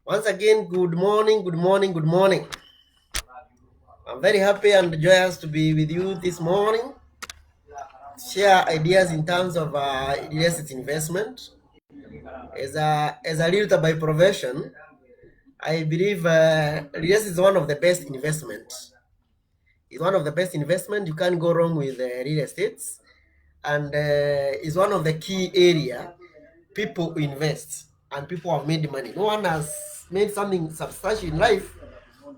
Once again, good morning, good morning, good morning. I'm very happy and joyous to be with you this morning. Share ideas in terms of real estate investment. As a realtor by profession, I believe real estate is one of the best investments. It's one of the best investment. You can't go wrong with real estate, and it's one of the key area people invest and people have made money. No one has made something substantial in life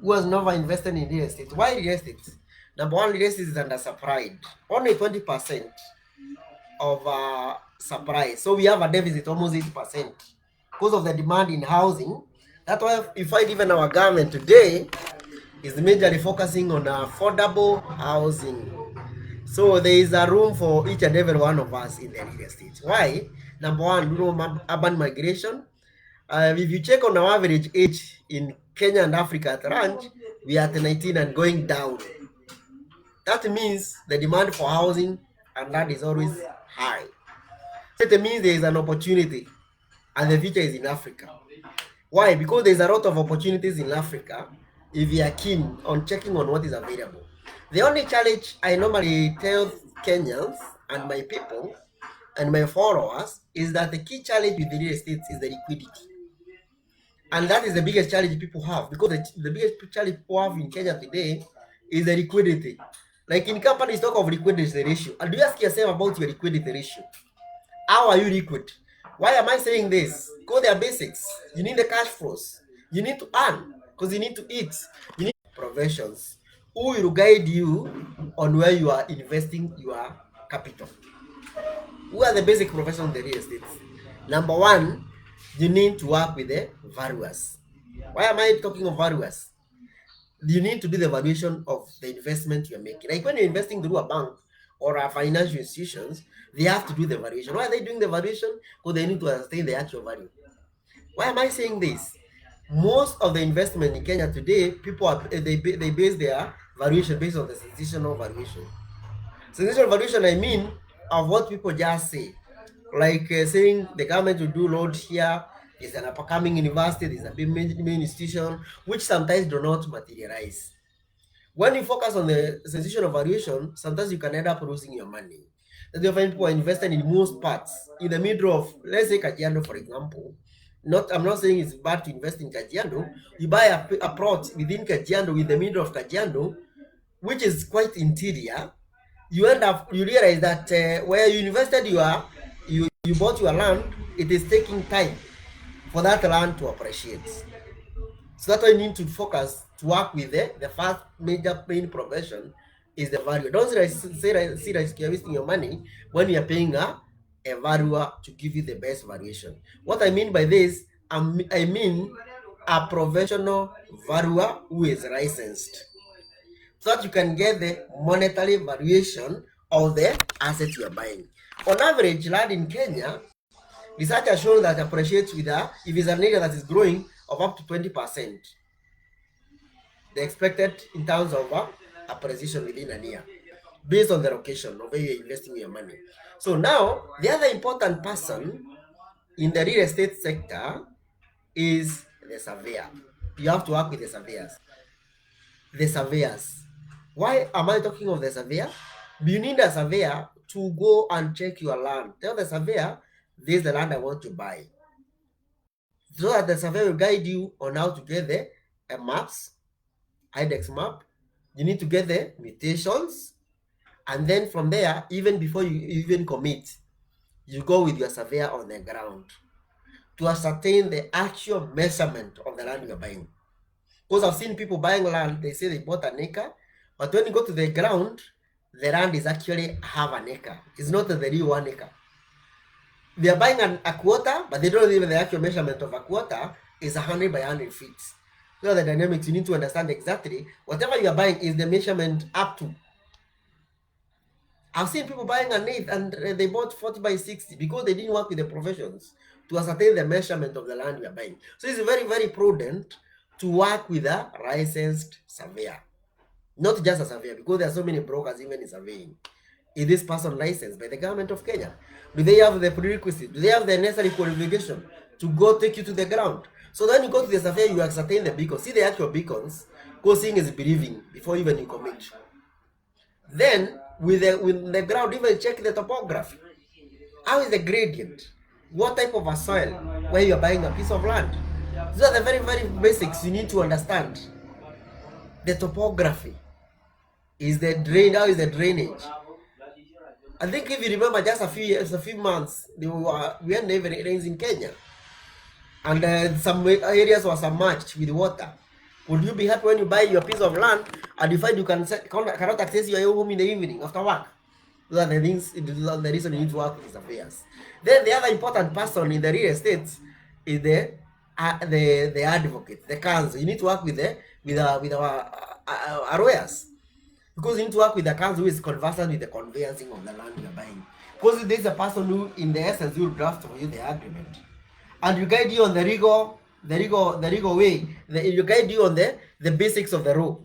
who has never invested in real estate. Why real estate? Number one, real estate is undersupplied. Only 20% of supply. So we have a deficit almost 80% because of the demand in housing. That's why you find even our government today is majorly focusing on affordable housing. So there is a room for each and every one of us in the real estate. Why? Number one, urban migration. If you check on our average age in Kenya and Africa at large, we are at 19 and going down. That means the demand for housing and land is always high. So it means there is an opportunity and the future is in Africa. Why? Because there's a lot of opportunities in Africa if you are keen on checking on what is available. The only challenge I normally tell Kenyans and my people and my followers is that the key challenge with the real estate is the liquidity. And that is the biggest challenge people have, because the biggest challenge people have in Kenya today is the liquidity. Like in companies, talk of liquidity ratio. And do you ask yourself about your liquidity ratio? How are you liquid? Why am I saying this? Because they are basics. You need the cash flows. You need to earn because you need to eat. You need professions who will guide you on where you are investing your capital. Who are the basic professions in the real estate? Number one, you need to work with the valuers. Why am I talking of valuers? You need to do the valuation of the investment you're making. Like when you're investing through a bank or a financial institutions, they have to do the valuation. Why are they doing the valuation? Because they need to understand the actual value. Why am I saying this? Most of the investment in Kenya today, people are they base their valuation based on the sensational valuation. Sensational valuation, I mean, of what people just say, like saying the government will do road here. There's an upcoming university. There's a big main institution, which sometimes do not materialize. When you focus on the sensational valuation, sometimes you can end up losing your money. That you find people are invested in most parts in the middle of, let's say, Kajiado, for example. I'm not saying it's bad to invest in Kajiado. You buy a plot within Kajiado, in the middle of Kajiado, which is quite interior. You realize that where you invested you bought your land, it is taking time for that land to appreciate. So that's why you need to focus to work with the first major main profession is the value. Don't see that you're wasting your money when you're paying a valuer to give you the best valuation. What I mean by this, I mean a professional valuer who is licensed, so that you can get the monetary valuation of the asset you're buying. On average, land in Kenya, research has shown that appreciates with if it's an area that is growing of up to 20%. The expected in terms of appreciation within a year, based on the location of where you're investing your money. So now, the other important person in the real estate sector is the surveyor. You have to work with the surveyors. The surveyors. Why am I talking of the surveyor? You need a surveyor to go and check your land. Tell the surveyor, this is the land I want to buy. So that the surveyor will guide you on how to get the maps, IDEX map. You need to get the mutations. And then from there, even before you even commit, you go with your surveyor on the ground to ascertain the actual measurement of the land you're buying. Because I've seen people buying land, they say they bought an acre, but when you go to the ground, the land is actually half an acre. It's not the real 1 acre. They are buying a quarter, but they don't know even the actual measurement of a quarter is 100 by 100 feet. So the dynamics, you need to understand exactly whatever you are buying is the measurement up to. I've seen people buying an eighth and they bought 40 by 60 because they didn't work with the professions to ascertain the measurement of the land you are buying. So it's very, very prudent to work with a licensed surveyor. Not just a surveyor, because there are so many brokers even in surveying. Is this person licensed by the government of Kenya? Do they have the prerequisites? Do they have the necessary qualification to go take you to the ground? So when you go to the surveyor, you ascertain the beacons. See the actual beacons. Because seeing is believing before even you commit. Then with the ground, even check the topography. How is the gradient? What type of a soil where you are buying a piece of land? These are the very, very basics you need to understand. The topography. Is the drain? How is the drainage? I think if you remember, just a few months, we had never rains in Kenya, and some areas were submerged with water. Would you be happy when you buy your piece of land and you find you cannot access your home in the evening after work? Those are the things, the reason you need to work with these affairs. Then the other important person in the real estate is the advocate, the counsel. You need to work with our lawyers, because you need to work with the counsel who is conversant with the conveyancing of the land you are buying. Because there is a person who, in the essence, will draft for you the agreement, and you guide you on the legal way. You guide you on the basics of the law.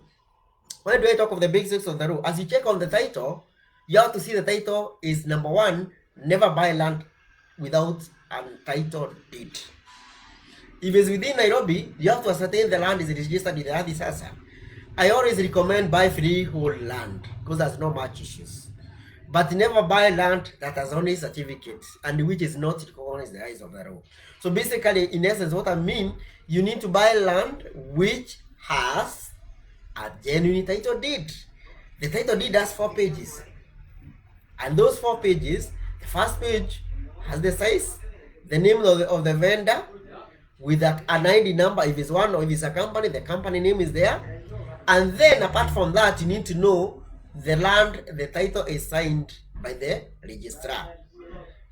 Why do I talk of the basics of the law? As you check on the title, you have to see the title is number one, never buy land without a title deed. If it's within Nairobi, you have to ascertain the land is registered with the Ardhi Sasa. I always recommend buy freehold land because there's no much issues. But never buy land that has only certificates and which is not recognized in the eyes of the law. So basically, in essence, what I mean, you need to buy land which has a genuine title deed. The title deed has 4 pages. And those 4 pages, the first page has the size, the name of the vendor, with an ID number. If it's one or if it's a company, the company name is there. And then apart from that, you need to know the land, the title is signed by the registrar.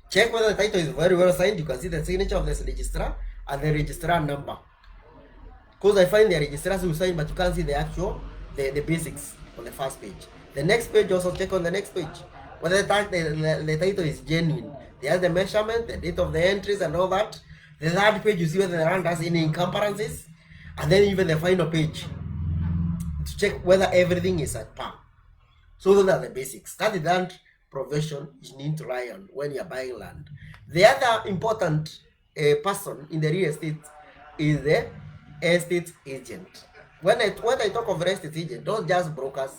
Check whether the title is very well signed. You can see the signature of the registrar and the registrar number. Because I find the registrars who sign, but you can't see the actual, the basics on the first page. The next page, also check on the next page whether the title is genuine. There's the measurement, the date of the entries and all that. The third page, you see whether the land has any encumbrances. And then even the final page, to check whether everything is at par. So those are the basics. That is the land profession you need to rely on when you're buying land. The other important person in the real estate is the estate agent. When I talk of estate agent, not just brokers,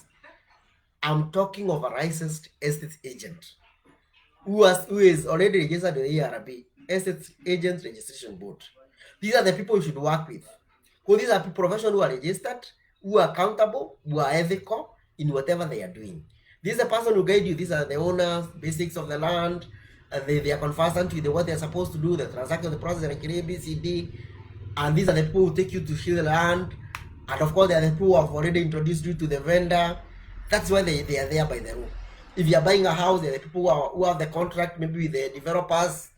I'm talking of a licensed estate agent who is already registered with the ERB, Estate Agent Registration Board. These are the people you should work with. Because these are professionals who are registered, who are accountable, who are ethical in whatever they are doing. This is the person who guide you. These are the owners, basics of the land, and they are conversant with what they are supposed to do, the transaction, the process, like A, B, C, D. And these are the people who take you to see the land. And of course, they are the people who have already introduced you to the vendor. That's why they are there by the rule. If you are buying a house, they are the people who have the contract, maybe with the developers.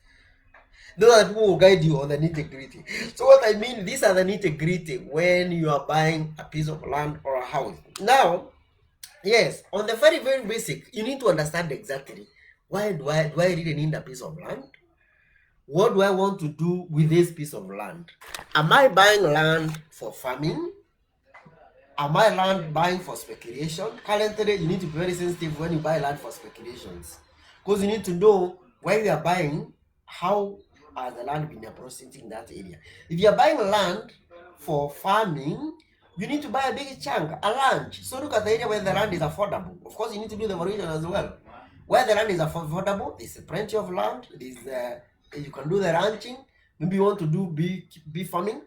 Those are the people who guide you on the nitty-gritty. So what I mean, these are the nitty-gritty when you are buying a piece of land or a house. Now, yes, on the very, very basic, you need to understand exactly why do I really need a piece of land? What do I want to do with this piece of land? Am I buying land for farming? Am I buying for speculation? Currently, you need to be very sensitive when you buy land for speculations, because you need to know where you are buying, how has the land been approached in that area. If you are buying land for farming, you need to buy a big chunk, a ranch. So look at the area where the land is affordable. Of course, you need to do the valuation as well. Where the land is affordable, there's plenty of land. You can do the ranching. Maybe you want to do bee farming.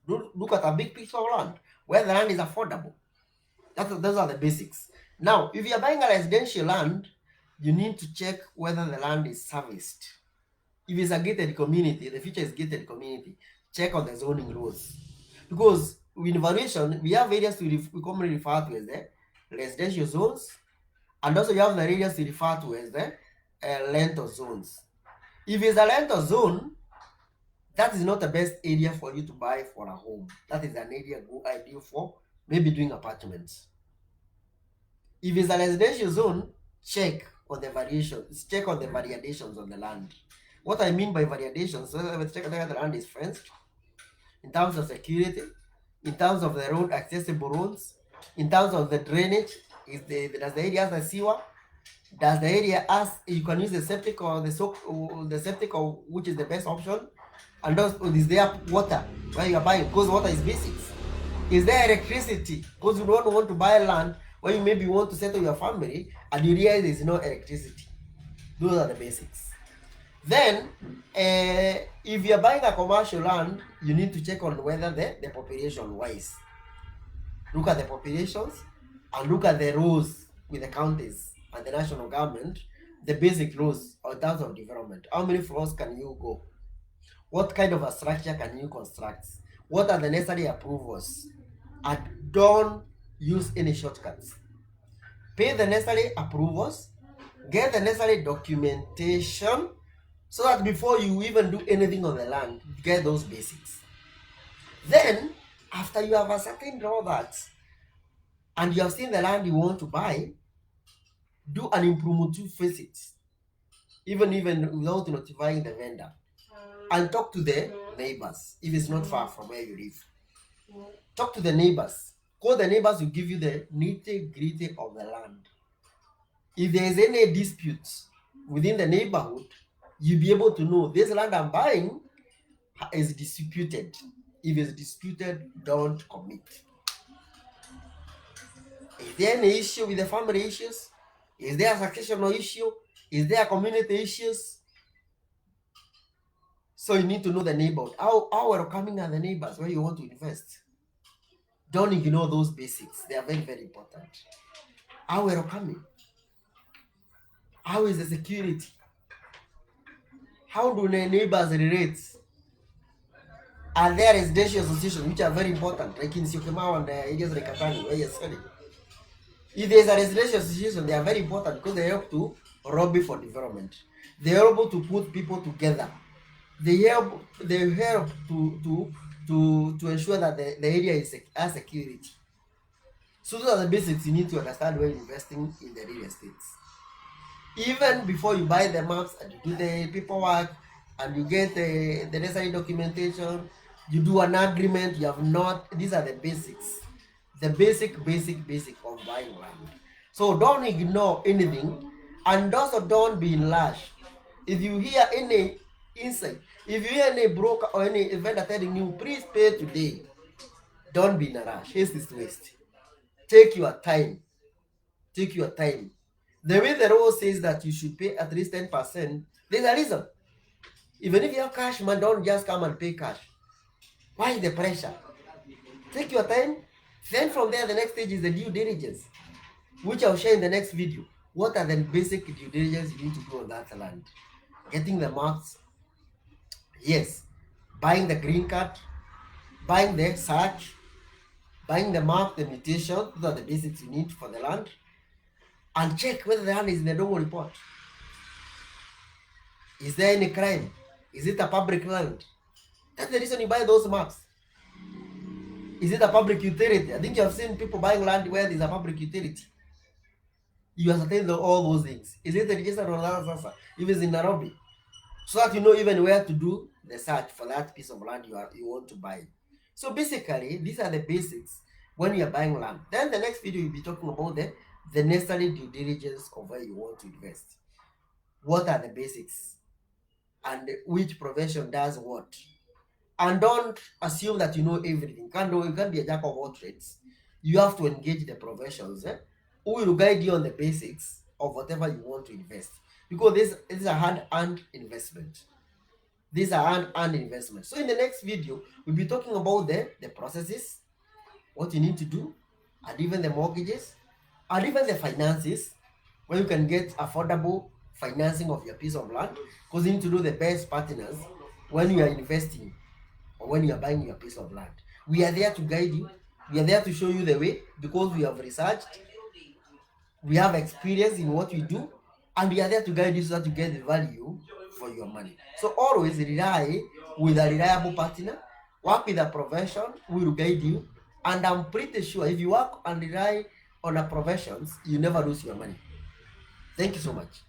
Look at a big piece of land where the land is affordable. Those are the basics. Now, if you are buying a residential land, you need to check whether the land is serviced. If it's a gated community, the future is gated community, check on the zoning rules. Because in valuation, we have areas we commonly refer to as the residential zones, and also you have the areas we refer to as the rental zones. If it's a rental zone, that is not the best area for you to buy for a home. That is an area ideal for maybe doing apartments. If it's a residential zone, check on the variations. Check on the variations on the land. What I mean by variations, check whether the land is fenced, in terms of security, in terms of the road, accessible roads, in terms of the drainage. Does the area has a sewer? Does the area you can use the septic or the septic, or which is the best option? And also, is there water where you are buying? Because water is basics. Is there electricity? Because you don't want to buy land where you maybe want to settle your family and you realize there is no electricity. Those are the basics. Then, if you are buying a commercial land, you need to check on whether the population wise. Look at the populations and look at the rules with the counties and the national government, the basic rules in terms of development. How many floors can you go? What kind of a structure can you construct? What are the necessary approvals? And don't use any shortcuts. Pay the necessary approvals, get the necessary documentation, so that before you even do anything on the land, get those basics. Then, after you have ascertained all that, and you have seen the land you want to buy, do an impromptu visit, even without notifying the vendor, and talk to the neighbors if it's not far from where you live. Talk to the neighbors. Call the neighbors will give you the nitty-gritty of the land. If there is any disputes within the neighborhood, you'll be able to know this land I'm buying is disputed. If it's disputed, don't commit. Is there any issue with the family issues? Is there a successional issue? Is there community issues? So you need to know the neighborhood. How welcoming are the neighbors where you want to invest? Don't ignore those basics. They are very, very important. How welcoming? How is the security? How do the neighbors relate? Are there residential associations which are very important, like in Syokimau and areas like Katani, where you're studying? If there's a residential association, they are very important because they help to lobby for development. They are able to put people together. They help to ensure that the area has security. So those are the basics you need to understand when investing in the real estates. Even before you buy the maps and you do the paperwork and you get the necessary documentation, you do an agreement, you have not, these are the basics. The basic of buying land. So don't ignore anything, and also don't be in rush. If you hear any insight, if you hear any broker or any vendor telling you, please pay today, don't be in a rush. Haste is waste. Take your time. Take your time. The way the law says that you should pay at least 10%, there's a reason. Even if you have cash, man, don't just come and pay cash. Why the pressure? Take your time. Then from there, the next stage is the due diligence, which I'll share in the next video. What are the basic due diligence you need to do on that land? Getting the maps, yes. Buying the green card, buying the search, buying the map, the mutation, those are the basics you need for the land. And check whether the land is in the Dongo report. Is there any crime? Is it a public land? That's the reason you buy those maps. Is it a public utility? I think you have seen people buying land where there's a public utility. You ascertain all those things. Is it registered on Sasa? If it's in Nairobi, so that you know even where to do the search for that piece of land you want to buy. So basically, these are the basics when you are buying land. Then the next video we'll be talking about the necessary due diligence of where you want to invest. What are the basics? And which profession does what? And don't assume that you know everything. You can't be a jack of all trades. You have to engage the professions who will guide you on the basics of whatever you want to invest. Because this is a hand-earned investment. These are hand-earned investments. So in the next video, we'll be talking about the processes, what you need to do, and even the mortgages, and even the finances, where you can get affordable financing of your piece of land, because you need to know the best partners when you are investing or when you are buying your piece of land. We are there to guide you. We are there to show you the way, because we have researched, we have experience in what we do, and we are there to guide you so that you get the value for your money. So always rely with a reliable partner, work with a profession who will guide you, and I'm pretty sure if you work and rely on a profession, you never lose your money. Thank you so much.